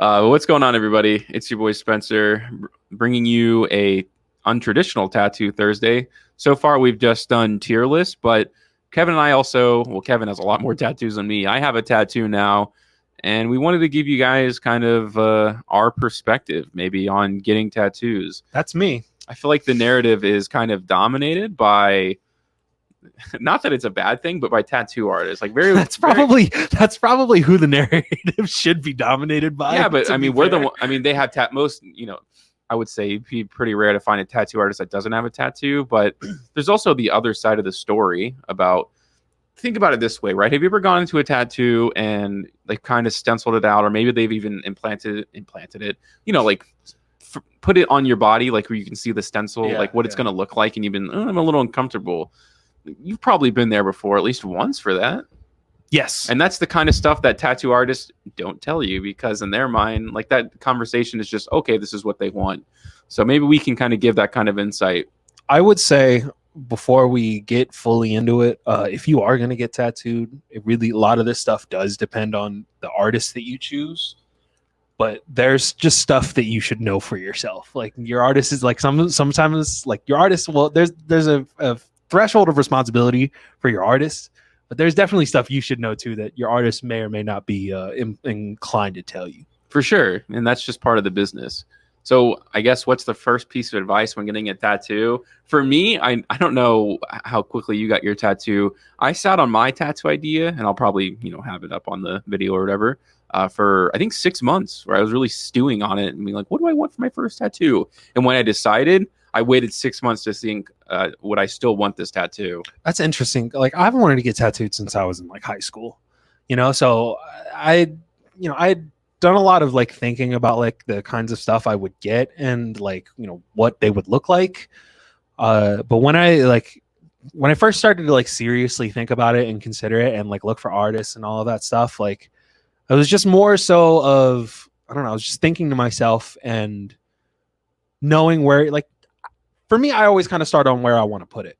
What's going on, everybody? It's your boy Spencer, bringing you a untraditional Tattoo Thursday. So far, we've just done tier list, but Kevin and I also, well, Kevin has a lot more tattoos than me. I have a tattoo now, and we wanted to give you guys kind of our perspective, maybe on getting tattoos. That's me. I feel like the narrative is kind of dominated by, not that it's a bad thing, but by tattoo artists. Like that's probably who the narrative should be dominated by. Yeah, but I mean, they have most, I would say it'd be pretty rare to find a tattoo artist that doesn't have a tattoo, but there's also the other side of the story about, think about it this way, right? Have you ever gone into a tattoo and like kind of stenciled it out, or maybe they've even implanted it, put it on your body, like where you can see the stencil, it's going to look like, and you've been, I'm a little uncomfortable. You've probably been there before, at least once, for that. Yes. And that's the kind of stuff that tattoo artists don't tell you, because in their mind, like, that conversation is just, okay, this is what they want. So maybe we can kind of give that kind of insight. I would say, before we get fully into it, if you are going to get tattooed, a lot of this stuff does depend on the artist that you choose. But there's just stuff that you should know for yourself. Like, your artist is like, sometimes like your artist, well, there's a threshold of responsibility for your artist, but there's definitely stuff you should know too that your artist may or may not be inclined to tell you. For sure. And that's just part of the business. So I guess, what's the first piece of advice when getting a tattoo? For me, I don't know how quickly you got your tattoo. I sat on my tattoo idea, and I'll probably have it up on the video or whatever, for I think 6 months, where I was really stewing on it and being like, what do I want for my first tattoo? And when I decided, I waited 6 months to think, would I still want this tattoo? That's interesting. Like, I've wanted to get tattooed since I was in like high school, so I'd done a lot of like thinking about like the kinds of stuff I would get and like, what they would look like. But when I first started to like seriously think about it and consider it and like look for artists and all of that stuff, like, I was just more so of, I don't know, I was just thinking to myself and knowing where, like, for me, I always kind of start on where I want to put it.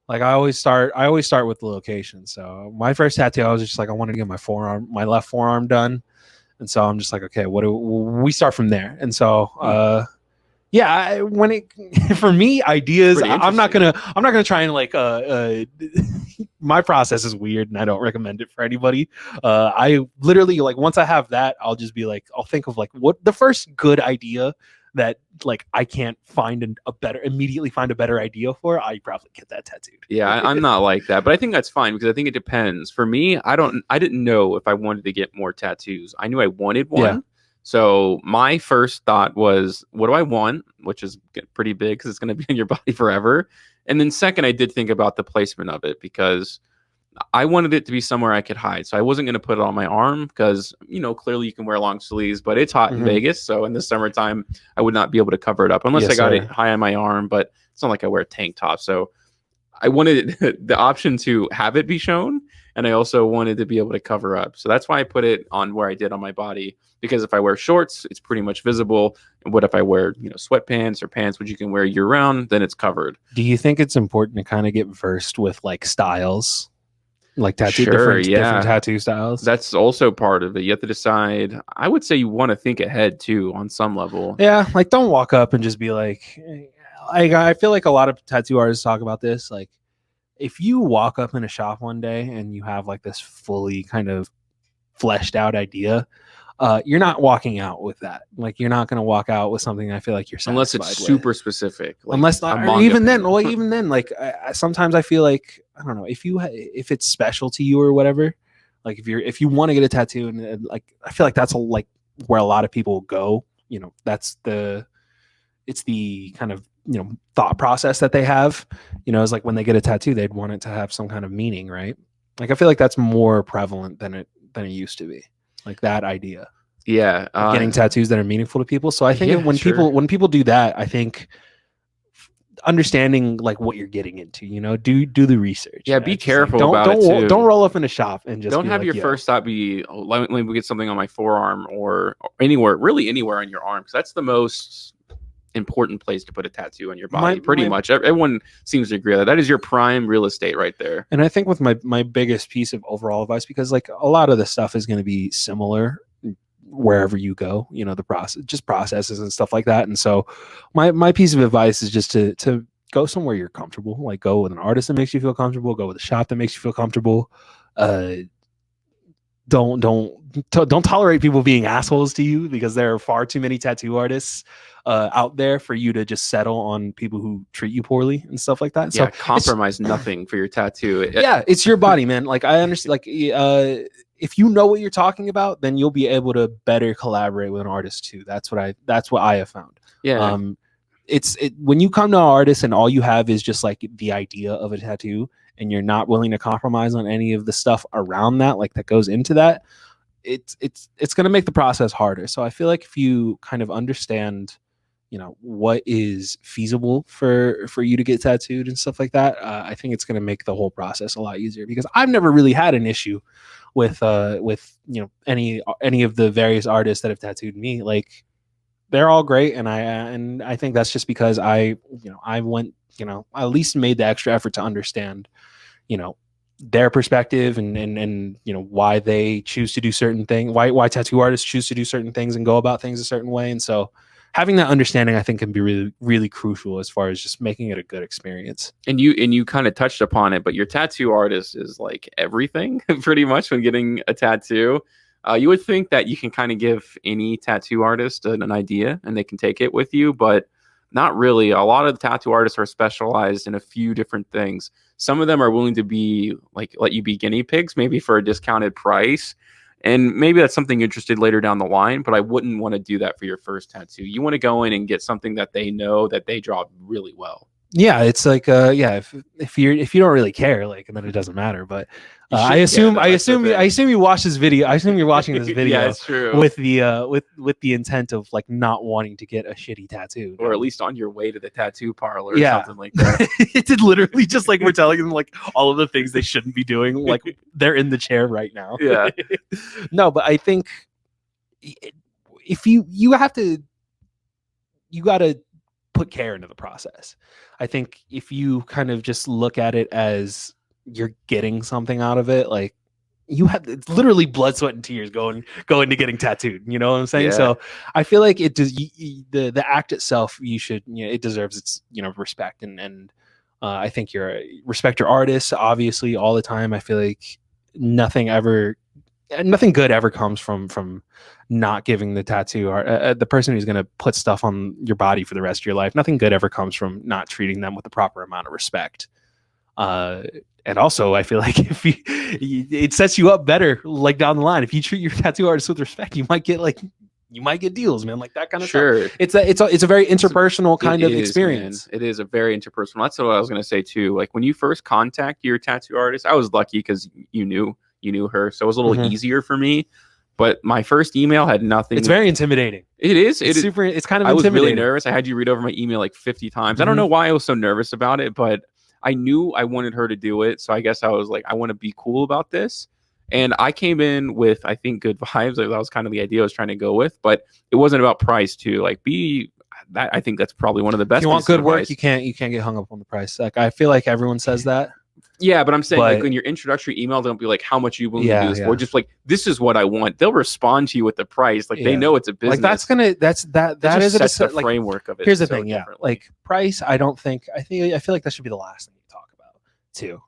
Like, I always start with the location. So my first tattoo, I was just like, I wanted to get my left forearm done. And so I'm just like, okay, we start from there. And so, for me, ideas, I'm not gonna try and like, my process is weird and I don't recommend it for anybody. I literally, like, once I have that, I'll just be like, I'll think of like what the first good idea that like I can't immediately find a better idea for, I probably get that tattooed. Yeah, I'm not like that, but I think that's fine, because I think it depends. For me, I didn't know if I wanted to get more tattoos. I knew I wanted one. Yeah. So my first thought was, what do I want? Which is pretty big, because it's going to be on your body forever. And then second, I did think about the placement of it, because I wanted it to be somewhere I could hide. So I wasn't going to put it on my arm, because, clearly you can wear long sleeves, but it's hot in Vegas. So in the summertime, I would not be able to cover it up unless I got it high on my arm, but it's not like I wear a tank top. So I wanted the option to have it be shown, and I also wanted to be able to cover up. So that's why I put it on where I did on my body, because if I wear shorts, it's pretty much visible. And what if I wear, sweatpants or pants, which you can wear year round, then it's covered. Do you think it's important to kind of get versed with like styles? Like different tattoo styles? That's also part of it. You have to decide. I would say you want to think ahead too, on some level. Yeah, like, don't walk up and just be like, I feel like a lot of tattoo artists talk about this. Like, if you walk up in a shop one day and you have like this fully kind of fleshed out idea, you're not walking out with that. Like, you're not going to walk out with something I feel like you're unless it's super specific. Like, unless not, even then, like, sometimes I feel like, I don't know, if it's special to you or whatever. Like, if you want to get a tattoo, and like, I feel like that's like where a lot of people go. It's the kind of thought process that they have. Is like, when they get a tattoo, they'd want it to have some kind of meaning, right? Like, I feel like that's more prevalent than it used to be. Like, that idea. Yeah. Getting tattoos that are meaningful to people. So I think when people do that, I think understanding like what you're getting into, do the research. Yeah. Be careful about it too. Don't roll up in a shop and just don't have your first thought be, let me get something on my forearm or anywhere on your arm. Cause that's the most important place to put a tattoo on your body. Pretty much everyone seems to agree that is your prime real estate right there. And I think with my biggest piece of overall advice, because like a lot of the stuff is going to be similar, wherever you go, you know, the process, just processes and stuff like that. And so my piece of advice is just to go somewhere you're comfortable, like go with an artist that makes you feel comfortable, go with a shop that makes you feel comfortable. Don't tolerate people being assholes to you, because there are far too many tattoo artists out there for you to just settle on people who treat you poorly and stuff like that. Yeah, So compromise nothing for your tattoo. yeah, it's your body, man. Like I understand, like if you know what you're talking about, then you'll be able to better collaborate with an artist too. That's what I have found. Yeah. It's when you come to an artist and all you have is just like the idea of a tattoo, and you're not willing to compromise on any of the stuff around that, like that goes into that, it's going to make the process harder. So I feel like if you kind of understand, you know, what is feasible for you to get tattooed and stuff like that, I think it's going to make the whole process a lot easier, because I've never really had an issue with you know, any of the various artists that have tattooed me. Like, they're all great, and I think that's just because I went, you know, I at least made the extra effort to understand, you know, their perspective and you know, why they choose to do certain things, why tattoo artists choose to do certain things and go about things a certain way. And so having that understanding, I think, can be really, really crucial as far as just making it a good experience. And you kind of touched upon it, but your tattoo artist is like everything pretty much when getting a tattoo. You would think that you can kind of give any tattoo artist an idea and they can take it with you, but not really. A lot of the tattoo artists are specialized in a few different things. Some of them are willing to be like, let you be guinea pigs, maybe for a discounted price. And maybe that's something you're interested later down the line, but I wouldn't want to do that for your first tattoo. You want to go in and get something that they know that they draw really well. Yeah, it's like yeah, if you don't really care, like, and then it doesn't matter. But I assume you watch this video. I assume you're watching this video Yeah, it's true. with the intent of like not wanting to get a shitty tattoo, Or at least on your way to the tattoo parlor or Yeah. something like that. It's literally just like we're telling them like all of the things they shouldn't be doing. Like, they're in the chair right now. Yeah. No, but I think if you got to put care into the process. I think if you kind of just look at it as you're getting something out of it, like, it's literally blood, sweat, and tears going to getting tattooed. You know what I'm saying? Yeah. So I feel like it does. The act itself, you should, you know, it deserves its, you know, respect, and I think respect your artists, obviously, all the time. I feel like nothing good ever comes from not giving the tattoo or the person who's going to put stuff on your body for the rest of your life. Nothing good ever comes from not treating them with the proper amount of respect. And also, I feel like it sets you up better, like, down the line. If you treat your tattoo artist with respect, you might get deals, man, like that kind of Sure. stuff. It's a very interpersonal kind of experience. Man. It is a very interpersonal. That's what I was going to say too. Like, when you first contact your tattoo artist, I was lucky because you knew her, so it was a little easier for me. But my first email had nothing. It's very intimidating. It is. It's super. It's kind of. I was intimidating. really nervous. I had you read over my email like 50 times. I don't know why I was so nervous about it, but I knew I wanted her to do it. So I guess I was like, I want to be cool about this. And I came in with, I think, good vibes. Like, that was kind of the idea I was trying to go with. But it wasn't about price too. Like, I think that's probably one of the best. If you want good work, you can't get hung up on the price. Like, I feel like everyone says that. Yeah, but I'm saying, like, in your introductory email, don't be like, how much are you willing to do this for? Just like, this is what I want. They'll respond to you with the price. Like, they know it's a business. Like, that is the like, framework of it. Here's the thing, like, price, I feel like that should be the last thing you talk about too.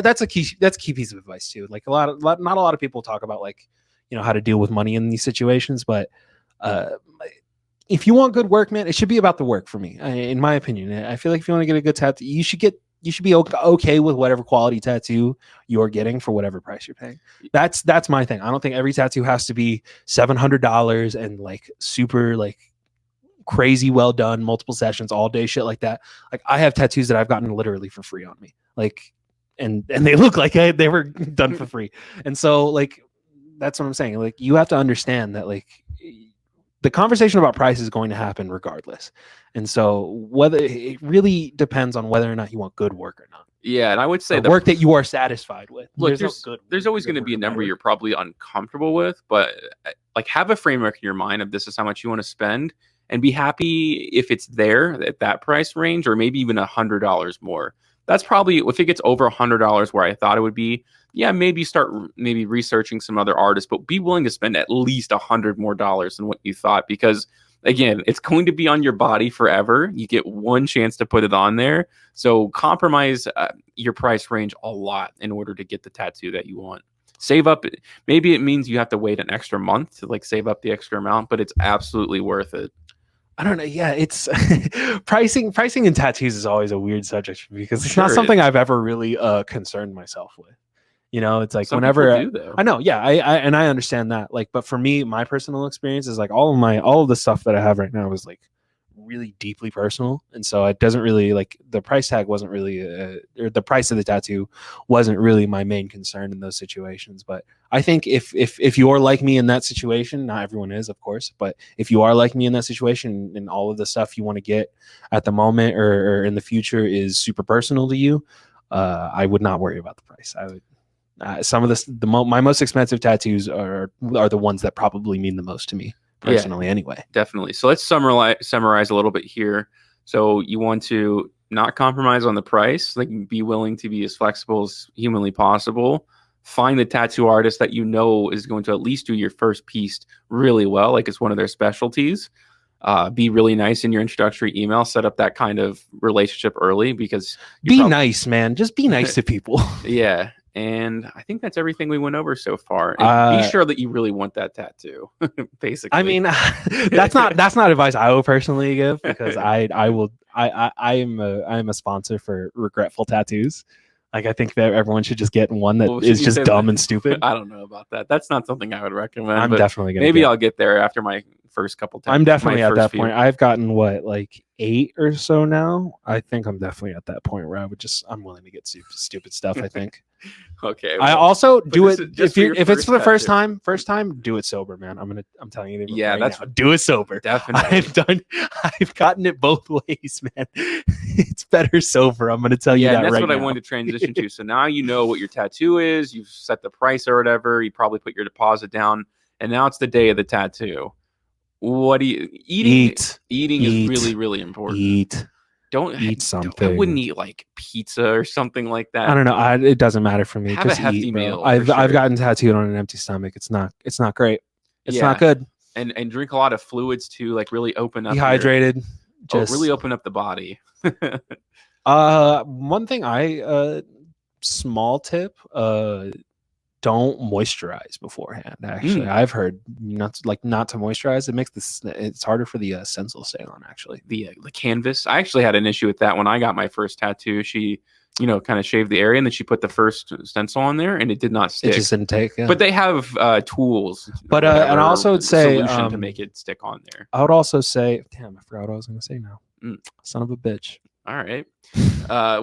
That's a key piece of advice too. Like, not a lot of people talk about, like, you know, how to deal with money in these situations, but if you want good work, man, it should be about the work for me. In my opinion, I feel like if you want to get a good tattoo, you should be okay with whatever quality tattoo you're getting for whatever price you're paying. That's my thing. I don't think every tattoo has to be $700 and like super like crazy well done, multiple sessions, all day shit like that. Like, I have tattoos that I've gotten literally for free on me. Like, and they look like they were done for free. And so, like, that's what I'm saying. Like, you have to understand that, like, the conversation about price is going to happen regardless. And so whether it really depends on whether or not you want good work or not. Yeah. And I would say the work that you are satisfied with. Look, there's always going to be a number you're probably uncomfortable with, but like, have a framework in your mind of this is how much you want to spend, and be happy if it's there at that price range, or maybe even $100 more. that's probably, if it gets over $100 where I thought it would be, yeah, maybe start maybe researching some other artists, but be willing to spend at least $100 more than what you thought, because again, it's going to be on your body forever. You get one chance to put it on there. So compromise your price range a lot in order to get the tattoo that you want. Save up. Maybe it means you have to wait an extra month to like save up the extra amount, but it's absolutely worth it. I don't know. Yeah, it's pricing in tattoos is always a weird subject because it's Sure not it something is. I've ever really concerned myself with. You know, it's like Some whenever people do, though. I know, yeah, I understand that. Like, but for me, my personal experience is like all of the stuff that I have right now is like really deeply personal, and so it doesn't really like the price tag wasn't really or the price of the tattoo wasn't really my main concern in those situations. But I think if you're like me in that situation, not everyone is, of course, but if you are like me in that situation and all of the stuff you want to get at the moment or in the future is super personal to you, I would not worry about the price. I would. Some of this, my most expensive tattoos are the ones that probably mean the most to me personally. Yeah, anyway, definitely. So let's summarize a little bit here. So you want to not compromise on the price, like be willing to be as flexible as humanly possible. Find the tattoo artist that you know is going to at least do your first piece really well, like it's one of their specialties. Be really nice in your introductory email. Set up that kind of relationship early, because be nice, man. Just be nice to people. Yeah. And I think that's everything we went over so far. And be sure that you really want that tattoo. Basically, I mean, that's not advice I will personally give, because I am a sponsor for regretful tattoos. Like, I think that everyone should just get one that is just dumb and stupid. I don't know about that. That's not something I would recommend. I'm definitely gonna. Maybe I'll get there after my first couple tattoos. I'm definitely at that point. I've gotten like 8 or so now. I think I'm definitely at that point where I'm willing to get stupid stuff. I think. Okay. Well, I also do it if it's for the first tattoo. time, do it sober, man. I'm telling you. Yeah, that's now. Do it sober. Definitely. I've gotten it both ways, man. It's better sober. I'm gonna tell you that. And that's right what now. I wanted to transition to. So now you know what your tattoo is. You've set the price or whatever. You probably put your deposit down, and now it's the day of the tattoo. What do you eating is really, really important. Don't eat something. I wouldn't eat like pizza or something like that. I don't know. It doesn't matter for me. Have just a hefty eat, meal. I've gotten tattooed on an empty stomach. It's not great. It's not good. And drink a lot of fluids too. Like really open up. Dehydrated. Really open up the body. One thing small tip. Don't moisturize beforehand. Actually, I've heard not to moisturize. It makes it's harder for the stencil to stay on. Actually, the canvas. I actually had an issue with that when I got my first tattoo. She, kind of shaved the area, and then she put the first stencil on there, and it did not stick. It just didn't take. Yeah. But they have tools. But and I also would say solution to make it stick on there. I would also say, damn, I forgot what I was going to say now. Son of a bitch. All right.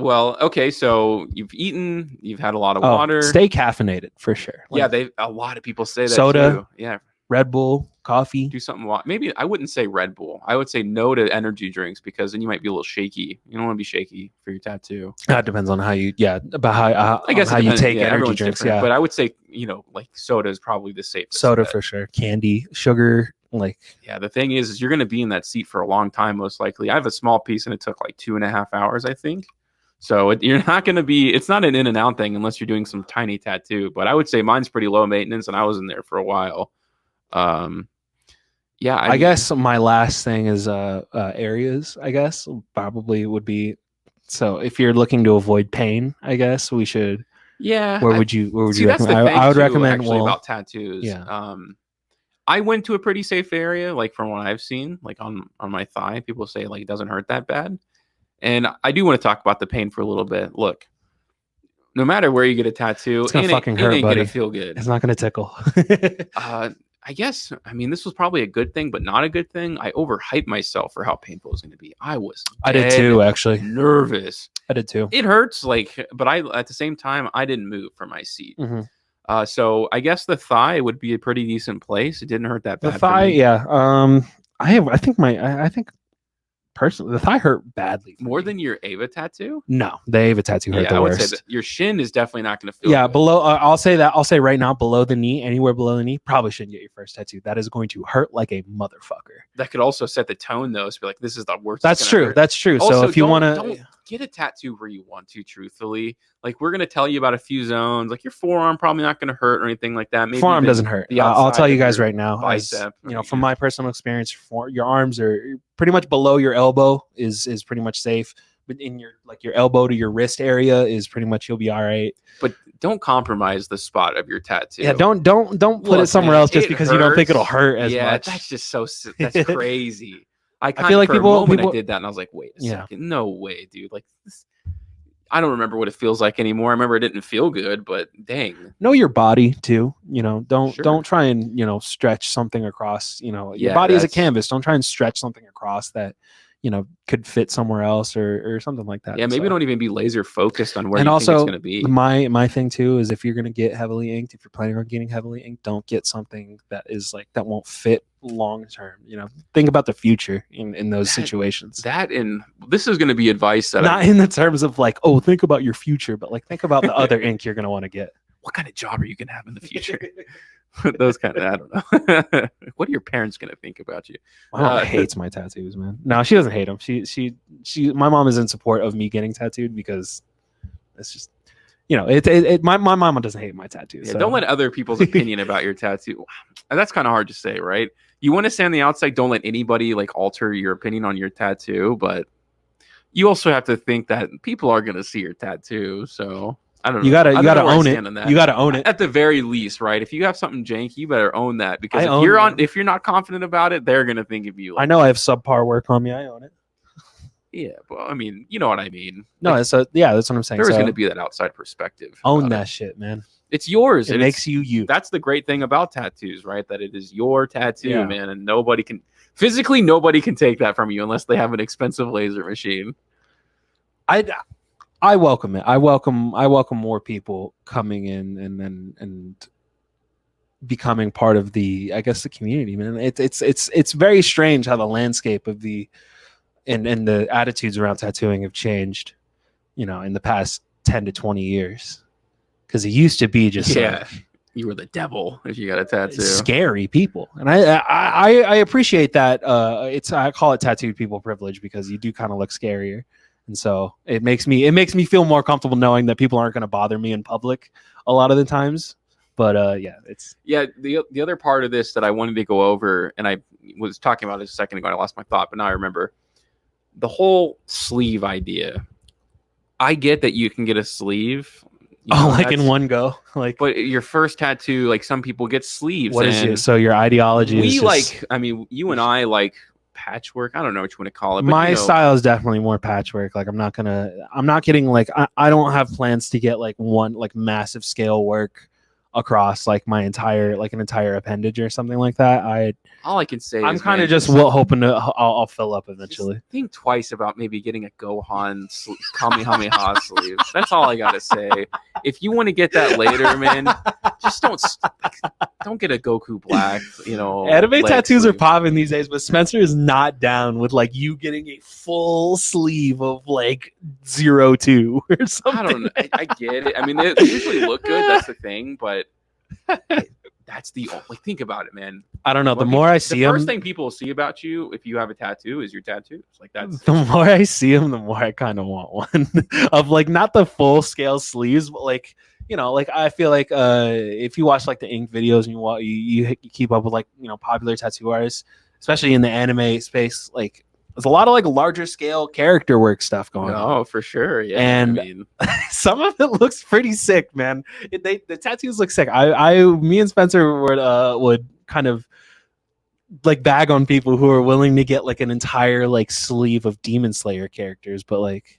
Well, okay. So you've eaten. You've had a lot of water. Stay caffeinated for sure. A lot of people say that. Soda. Too. Yeah. Red Bull, coffee. Do something. Maybe I wouldn't say Red Bull. I would say no to energy drinks, because then you might be a little shaky. You don't want to be shaky for your tattoo. That depends on how you. Yeah, about how I guess how you take energy drinks. Yeah, but I would say like soda is probably the safest. Soda for sure. Candy, sugar. The thing is you're going to be in that seat for a long time, most likely. I have a small piece and it took like 2.5 hours, I think. So you're not going to be, it's not an in and out thing unless you're doing some tiny tattoo, but I would say mine's pretty low maintenance and I was in there for a while. I guess my last thing is areas, I guess probably would be. So if you're looking to avoid pain, I guess we should. Yeah. Where would you recommend? I would recommend about tattoos. Yeah. I went to a pretty safe area, like from what I've seen, like on my thigh. People say like it doesn't hurt that bad. And I do want to talk about the pain for a little bit. Look, no matter where you get a tattoo, it's gonna fucking hurt, buddy. Gonna feel good. It's not gonna tickle. I guess, this was probably a good thing, but not a good thing. I overhyped myself for how painful it was going to be. I did too, actually. Nervous. I did too. It hurts, but at the same time, I didn't move from my seat. Mm-hmm. So I guess the thigh would be a pretty decent place. It didn't hurt that bad. The thigh, yeah. I think personally, the thigh hurt badly. More than your Ava tattoo? No, the Ava tattoo hurt the worst. I would say that your shin is definitely not going to feel good. Below, I'll say right now, below the knee, anywhere below the knee, probably shouldn't get your first tattoo. That is going to hurt like a motherfucker. That could also set the tone, though. So be like, this is the worst. That's true. Also, so if you want to... get a tattoo where you want to, truthfully. Like, we're going to tell you about a few zones. Like, your forearm probably not going to hurt or anything like that. Maybe forearm even doesn't hurt. the I'll outside tell you of guys your right now, as bicep. you know, from my personal experience, your arms are pretty much below your elbow is pretty much safe. But in your elbow to your wrist area is pretty much, you'll be all right. But don't compromise the spot of your tattoo. Yeah, don't put it somewhere else just because you don't think it'll hurt as much. That's just that's crazy. I feel like for people a moment I did that and I was like, wait a second, no way, dude. Like, I don't remember what it feels like anymore. I remember it didn't feel good, but dang. Know your body too. You know, don't try and, you know, stretch something across. You know, your body is a canvas. Don't try and stretch something across that, you know, could fit somewhere else or something like that. Yeah, maybe don't even be laser focused on where and you also, think it's going to be. My thing too is, if you're going to get heavily inked, if you're planning on getting heavily inked, don't get something that is like that won't fit long term. You know, think about the future in those situations. This is going to be advice that not in the terms of like, oh, think about your future, but like think about the other ink you're going to want to get. What kind of job are you going to have in the future? Those kind of, I don't know. What are your parents going to think about you? My mom hates my tattoos, man. No, she doesn't hate them. My mom is in support of me getting tattooed because it's just, you know, my mama doesn't hate my tattoos. Yeah, so. Don't let other people's opinion about your tattoo. That's kind of hard to say, right? You want to stay on the outside. Don't let anybody like alter your opinion on your tattoo, but you also have to think that people are going to see your tattoo. So I don't know. You gotta own it. You gotta own it at the very least, right? If you have something janky, you better own that, because if you're not confident about it, they're gonna think of you. Like, I know I have subpar work on me. I own it. Yeah, well, I mean, you know what I mean. No, like, that's what I'm saying. There's gonna be that outside perspective. Own that shit, man. It's yours. It makes you. That's the great thing about tattoos, right? That it is your tattoo, man, and nobody can take that from you unless they have an expensive laser machine. I welcome it. I welcome more people coming in and becoming part of the, I guess, the community, man. It's very strange how the landscape of the the attitudes around tattooing have changed, you know, in the past 10 to 20 years. Because it used to be just you were the devil if you got a tattoo. Scary people, and I appreciate that. I call it tattooed people privilege, because you do kind of look scarier. And so it makes me feel more comfortable knowing that people aren't going to bother me in public a lot of the times. But the other part of this that I wanted to go over, and I was talking about this a second ago, I lost my thought, but now I remember the whole sleeve idea. I get that you can get a sleeve. Like in one go, but your first tattoo, like some people get sleeves. What is it? So your ideology is just... I mean, you and I like patchwork. I don't know what you want to call it. But, my style is definitely more patchwork. Like I'm not getting like, I don't have plans to get like one like massive scale work across like an entire appendage or something like that. All I can say I'm kind of just hoping to I'll fill up eventually. Just think twice about maybe getting a Gohan Kamehameha sleeve. That's all I gotta say. If you want to get that later, man, just don't get a Goku Black. You know, anime tattoos are popping these days, but Spencer is not down with like you getting a full sleeve of like 02 or something. I don't know. I get it. I mean, they usually look good. That's the thing, but. That's think about it, man. I don't know. The more I see the him, first thing people see about you if you have a tattoo is your tattoos. Like that's the more I see him, the more I kind of want one of like not the full scale sleeves, but like, you know, like I feel like if you watch like the ink videos and you keep up with like, you know, popular tattoo artists, especially in the anime space, like there's a lot of like larger scale character work stuff going on. Oh, for sure. Yeah. And I mean, some of it looks pretty sick, man. The tattoos look sick. Me and Spencer would kind of like bag on people who are willing to get like an entire like sleeve of Demon Slayer characters, but like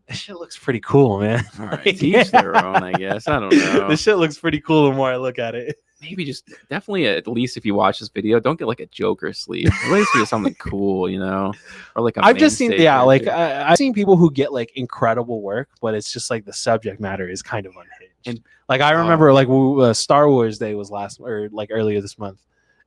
this shit looks pretty cool, man. All right, each their own, I guess. I don't know. This shit looks pretty cool the more I look at it. Maybe just definitely at least if you watch this video, don't get like a Joker sleeve. At least get something cool, you know, or like I've just seen I've seen people who get like incredible work, but it's just like the subject matter is kind of unhinged. And like I remember like Star Wars Day was earlier this month,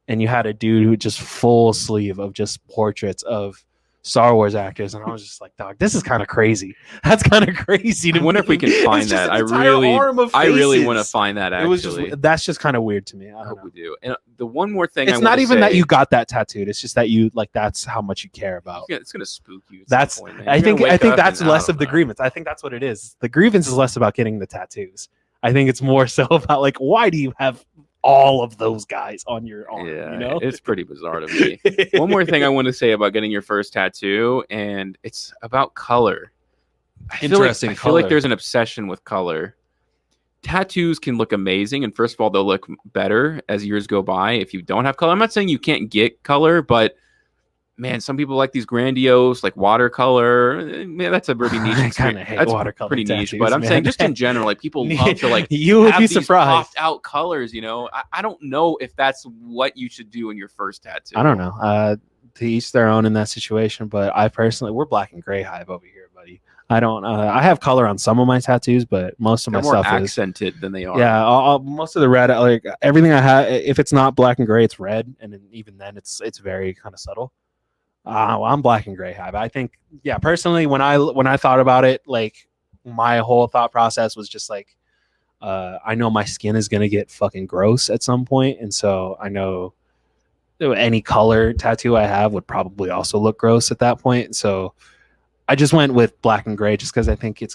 and you had a dude who just full sleeve of just portraits of Star Wars actors, and I was just like, dog, this is kind of crazy. That's kind of crazy to I wonder me. if we can find It's just that. an entire arm of I really faces. want to find that. It Actually, was just that's just kind of weird to me. I I don't hope know. we do. And the one more thing, It's I not wanna even that say- you got that tattooed. It's just that you like that's how much you care about. Yeah, it's gonna spook you. At That's some point, man. I You're think gonna I wake think up that's and I less don't of the know. grievance. I think that's what it is. The grievance is less about getting the tattoos. I think it's more so about like why do you have all of those guys on your arm? Yeah, You know, it's pretty bizarre to me. One more thing I want to say about getting your first tattoo, and it's about color. I feel Interesting I feel like color. there's an obsession with color. Tattoos can look amazing, and first of all, they'll look better as years go by if you don't have color. I'm not saying you can't get color, but man, some people like these grandiose, like watercolor. Man, that's a pretty niche. I experience. kind of hate That's watercolor pretty niche, tattoos, but I'm man. saying just in general, like people love to like you would have be these surprised. popped out colors. You know, I don't know if that's what you should do in your first tattoo. I don't know. To each their own in that situation, but I personally, we're black and gray hive over here, buddy. I don't. I have color on some of my tattoos, but most of They're my more stuff is accented than they are. yeah. Most of the red, like everything I have, if it's not black and gray, it's red, and then, even then, it's very kind of subtle. I'm black and gray hive. I think, yeah. Personally, when I thought about it, like my whole thought process was just like, I know my skin is gonna get fucking gross at some point, and so I know any color tattoo I have would probably also look gross at that point. So I just went with black and gray just because I think it's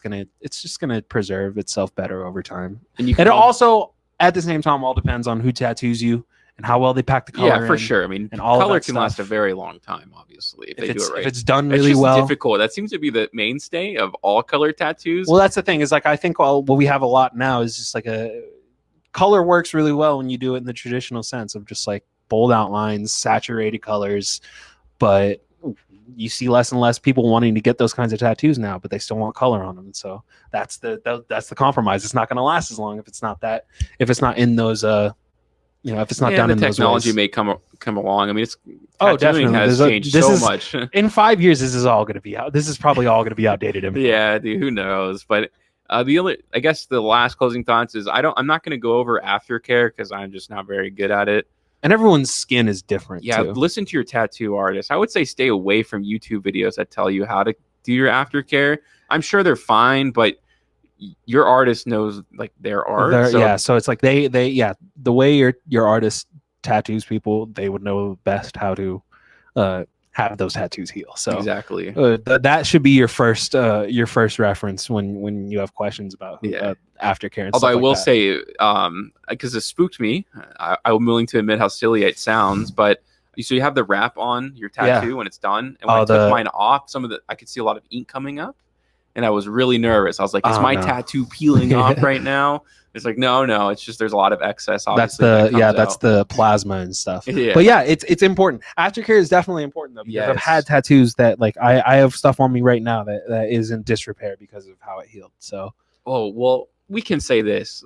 just gonna preserve itself better over time. and you And it can also, at the same time, all depends on who tattoos you and how well they pack the color. yeah, for in. sure. I mean, and all of color that can last a stuff. very long time. Obviously, if they do it right. If it's done It's really just well. difficult. That seems to be the mainstay of all color tattoos. Well, that's the thing is like I think what we have a lot now is just like a color works really well when you do it in the traditional sense of just like bold outlines, saturated colors, but you see less and less people wanting to get those kinds of tattoos now, but they still want color on them. And so that's the compromise. It's not going to last as long if it's not in those if it's not done the in those technology ways. may come along. I mean, it's Oh, tattooing definitely. has changed so much. In 5 years, this is all going to be out. This is probably all going to be outdated. Info. Yeah, dude, who knows? But I guess the last closing thoughts is I'm not going to go over aftercare because I'm just not very good at it. And everyone's skin is different. Yeah, too. listen to your tattoo artist. I would say stay away from YouTube videos that tell you how to do your aftercare. I'm sure they're fine, but your artist knows like their art. So it's like they the way your artist tattoos people, they would know best how to have those tattoos heal. So exactly. That should be your first reference when you have questions about aftercare. And Although stuff I will that. say, because it spooked me, I'm willing to admit how silly it sounds, but so you have the wrap on your tattoo when it's done, and when I took mine off, I could see a lot of ink coming up, and I was really nervous. I was like, "Is my tattoo peeling off right now?" It's like, no, it's just there's a lot of excess. Obviously, that's the plasma and stuff. Yeah. But yeah, it's important. Aftercare is definitely important though, because Yes. I've had tattoos that like I have stuff on me right now that is in disrepair because of how it healed. So oh well, we can say this.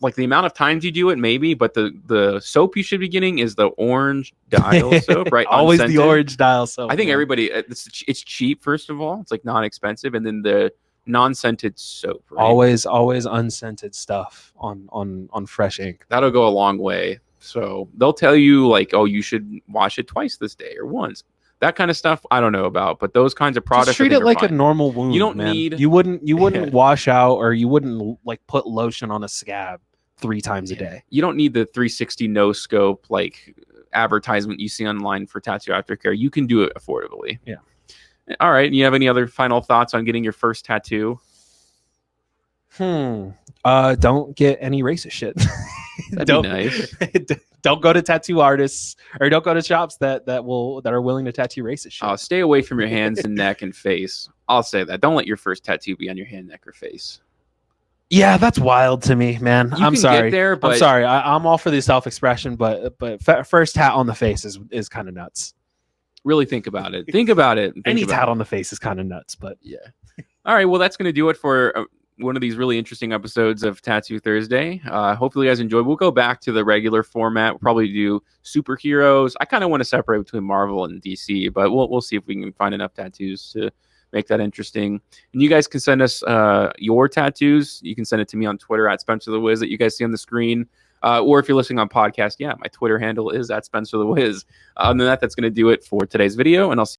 Like the amount of times you do it, maybe, but the soap you should be getting is the orange dial soap, right? Always Unscented. the orange dial soap. I think man. everybody it's cheap. First of all, it's like not expensive, and then the non-scented soap. Right? Always unscented stuff on fresh ink. That'll go a long way. So they'll tell you like, oh, you should wash it twice this day or once. That kind of stuff I don't know about, but those kinds of products. Just treat it like a normal wound. You don't man. need. You wouldn't wash out, or you wouldn't like put lotion on a scab 3 times a day. You don't need the 360 no scope like advertisement you see online for tattoo aftercare. You can do it affordably. Yeah. All right. You have any other final thoughts on getting your first tattoo? Don't get any racist shit. That'd be nice. Don't go to tattoo artists or don't go to shops that are willing to tattoo racist shit. Stay away from your hands and neck and face. I'll say that. Don't let your first tattoo be on your hand, neck, or face. Yeah, that's wild to me, man. You I'm can sorry. get there, but I'm sorry. I'm all for the self-expression, but first tat on the face is kind of nuts. really think about it. Think about it. Any tat on the face is kind of nuts, but yeah. All right. Well, that's going to do it for one of these really interesting episodes of Tattoo Thursday. Hopefully you guys enjoyed. We'll go back to the regular format. We'll probably do superheroes. I kind of want to separate between Marvel and DC, but we'll see if we can find enough tattoos to make that interesting. And you guys can send us your tattoos. You can send it to me on Twitter at Spencer the Wiz that you guys see on the screen. Or if you're listening on podcast, my Twitter handle is at Spencer the Wiz. Other than that, that's going to do it for today's video, and I'll see